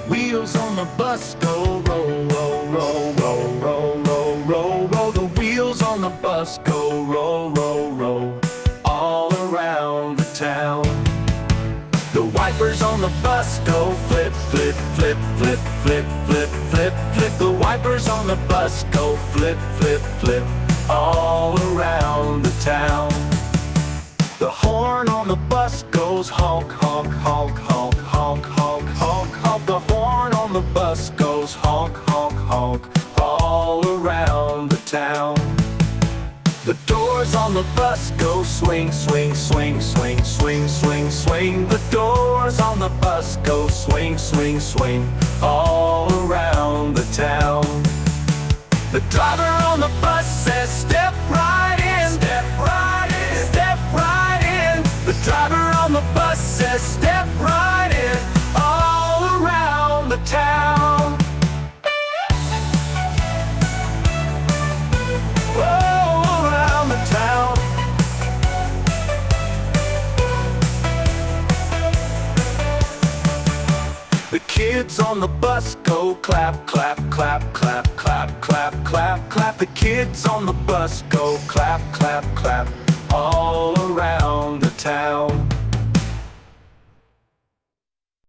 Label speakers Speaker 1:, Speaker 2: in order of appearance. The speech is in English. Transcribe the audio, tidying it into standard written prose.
Speaker 1: Wheels on the bus go roll, roll, roll, roll, roll, roll, roll, roll. The wheels on the bus go roll, roll, roll, all around the town. The wipers on the bus go flip, flip, flip, flip, flip, flip, flip, flip. The wipers on the bus go flip, flip, flip, all around the town. The horn on the bus goes honk, honk, honk, honk, honk, honk, honk, honk. The horn on the bus goes honk, honk, honk, all around the town. The doors on the bus go swing, swing, swing, swing, swing, swing, swing. The doors on the bus go swing, swing, swing, all around the town. The driver on the bus says, step right in, step right in, step right in. The driver on the bus says, step right in, all around the town. All around the town. The kids on the bus go clap, clap, clap, clap, clap, clap, clap, clap. The kids on the bus go clap, clap, clap, all around the town.